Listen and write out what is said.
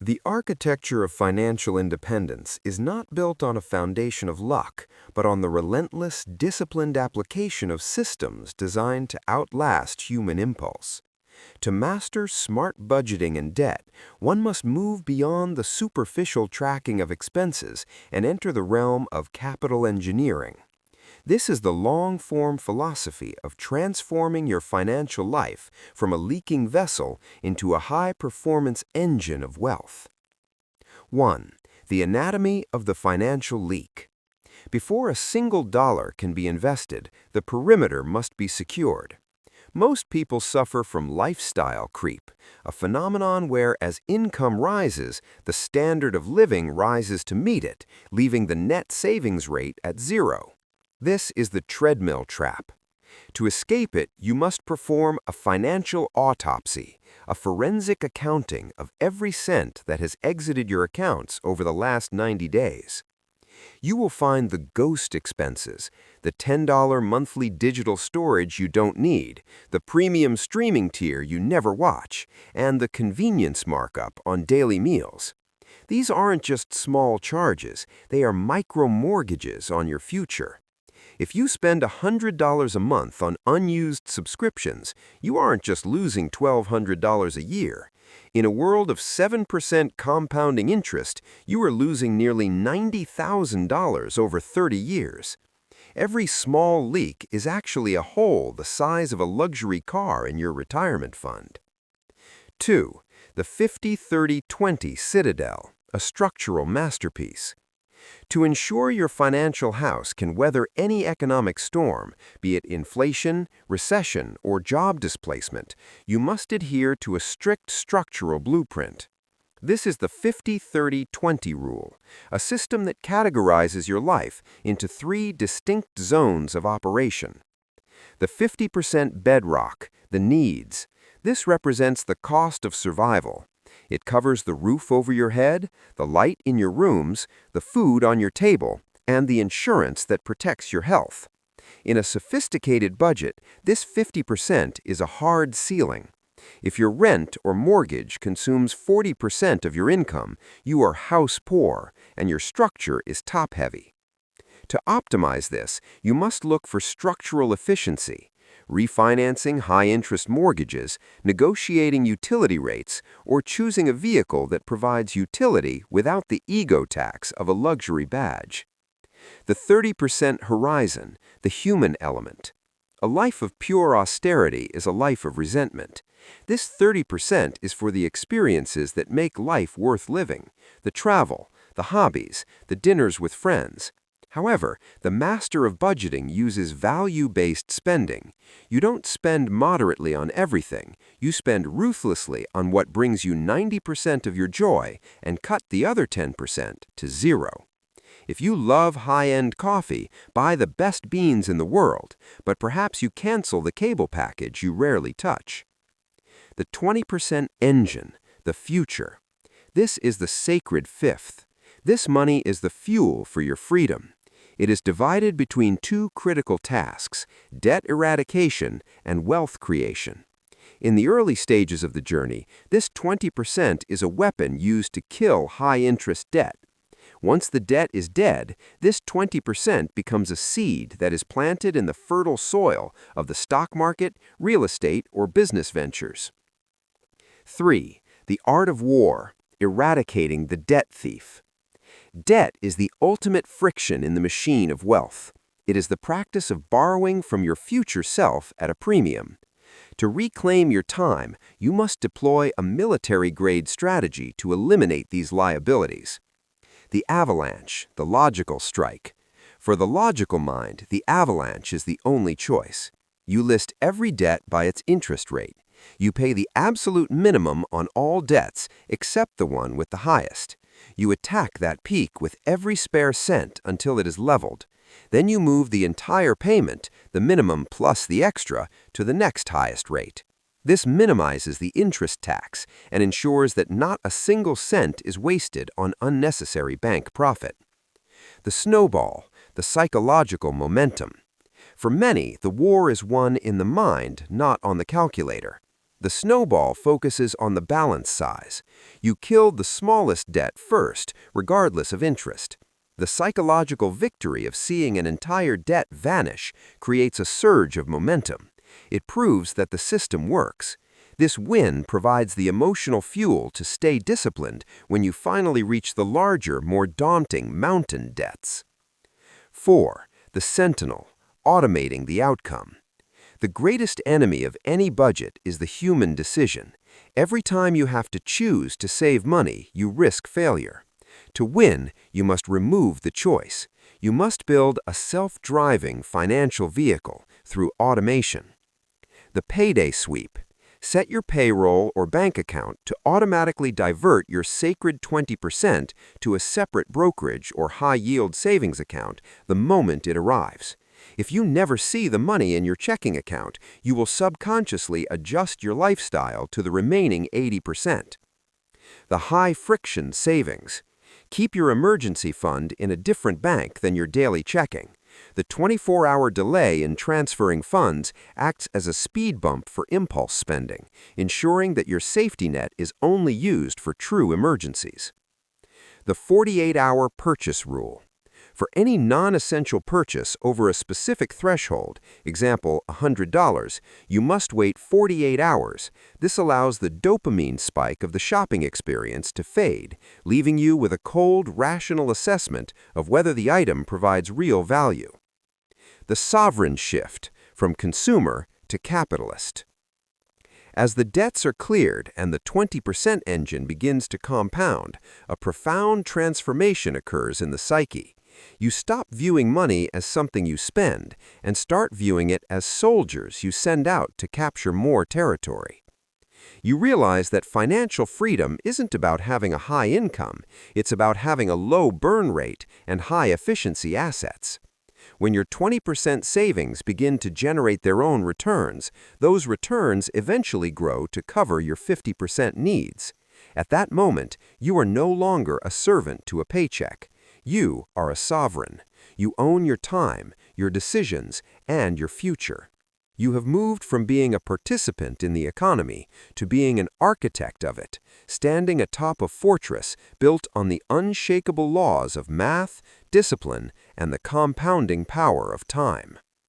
The architecture of financial independence is not built on a foundation of luck, but on the relentless, disciplined application of systems designed to outlast human impulse. To master smart budgeting and debt, one must move beyond the superficial tracking of expenses and enter the realm of capital engineering. This is the long-form philosophy of transforming your financial life from a leaking vessel into a high-performance engine of wealth. 1. The anatomy of the financial leak. Before a single dollar can be invested, the perimeter must be secured. Most people suffer from lifestyle creep, a phenomenon where as income rises, the standard of living rises to meet it, leaving the net savings rate at zero. This is the treadmill trap. To escape it, you must perform a financial autopsy, a forensic accounting of every cent that has exited your accounts over the last 90 days. You will find the ghost expenses, the $10 monthly digital storage you don't need, the premium streaming tier you never watch, and the convenience markup on daily meals. These aren't just small charges, they are micro-mortgages on your future. If you spend $100 a month on unused subscriptions, you aren't just losing $1,200 a year. In a world of 7% compounding interest, you are losing nearly $90,000 over 30 years. Every small leak is actually a hole the size of a luxury car in your retirement fund. 2. The 50-30-20 Citadel, a structural masterpiece. To ensure your financial house can weather any economic storm, be it inflation, recession, or job displacement, you must adhere to a strict structural blueprint. This is the 50-30-20 rule, a system that categorizes your life into 3 distinct zones of operation. The 50% bedrock, the needs. This represents the cost of survival. It covers the roof over your head, the light in your rooms, the food on your table, and the insurance that protects your health. In a sophisticated budget, this 50% is a hard ceiling. If your rent or mortgage consumes 40% of your income, you are house poor, and your structure is top-heavy. To optimize this, you must look for structural efficiency, refinancing high-interest mortgages, negotiating utility rates, or choosing a vehicle that provides utility without the ego tax of a luxury badge. The 30% horizon, the human element. A life of pure austerity is a life of resentment. This 30% is for the experiences that make life worth living, the travel, the hobbies, the dinners with friends. However, the master of budgeting uses value-based spending. You don't spend moderately on everything. You spend ruthlessly on what brings you 90% of your joy and cut the other 10% to zero. If you love high-end coffee, buy the best beans in the world, but perhaps you cancel the cable package you rarely touch. The 20% engine, the future. This is the sacred fifth. This money is the fuel for your freedom. It is divided between 2 critical tasks, debt eradication and wealth creation. In the early stages of the journey, this 20% is a weapon used to kill high-interest debt. Once the debt is dead, this 20% becomes a seed that is planted in the fertile soil of the stock market, real estate, or business ventures. 3. The art of war, eradicating the debt thief. Debt is the ultimate friction in the machine of wealth. It is the practice of borrowing from your future self at a premium. To reclaim your time, you must deploy a military-grade strategy to eliminate these liabilities. The avalanche, the logical strike. For the logical mind, the avalanche is the only choice. You list every debt by its interest rate. You pay the absolute minimum on all debts except the one with the highest. You attack that peak with every spare cent until it is leveled. Then you move the entire payment, the minimum plus the extra, to the next highest rate. This minimizes the interest tax and ensures that not a single cent is wasted on unnecessary bank profit. The snowball, the psychological momentum. For many, the war is won in the mind, not on the calculator. The snowball focuses on the balance size. You kill the smallest debt first, regardless of interest. The psychological victory of seeing an entire debt vanish creates a surge of momentum. It proves that the system works. This win provides the emotional fuel to stay disciplined when you finally reach the larger, more daunting mountain debts. 4. The sentinel, automating the outcome. The greatest enemy of any budget is the human decision. Every time you have to choose to save money, you risk failure. To win, you must remove the choice. You must build a self-driving financial vehicle through automation. The payday sweep. Set your payroll or bank account to automatically divert your sacred 20% to a separate brokerage or high-yield savings account the moment it arrives. If you never see the money in your checking account, you will subconsciously adjust your lifestyle to the remaining 80%. The high-friction savings. Keep your emergency fund in a different bank than your daily checking. The 24-hour delay in transferring funds acts as a speed bump for impulse spending, ensuring that your safety net is only used for true emergencies. The 48-hour purchase rule. For any non-essential purchase over a specific threshold, example $100, you must wait 48 hours. This allows the dopamine spike of the shopping experience to fade, leaving you with a cold, rational assessment of whether the item provides real value. The sovereign shift from consumer to capitalist. As the debts are cleared and the 20% engine begins to compound, a profound transformation occurs in the psyche. You stop viewing money as something you spend and start viewing it as soldiers you send out to capture more territory. You realize that financial freedom isn't about having a high income, it's about having a low burn rate and high-efficiency assets. When your 20% savings begin to generate their own returns, those returns eventually grow to cover your 50% needs. At that moment, you are no longer a servant to a paycheck. You are a sovereign. You own your time, your decisions, and your future. You have moved from being a participant in the economy to being an architect of it, standing atop a fortress built on the unshakable laws of math, discipline, and the compounding power of time.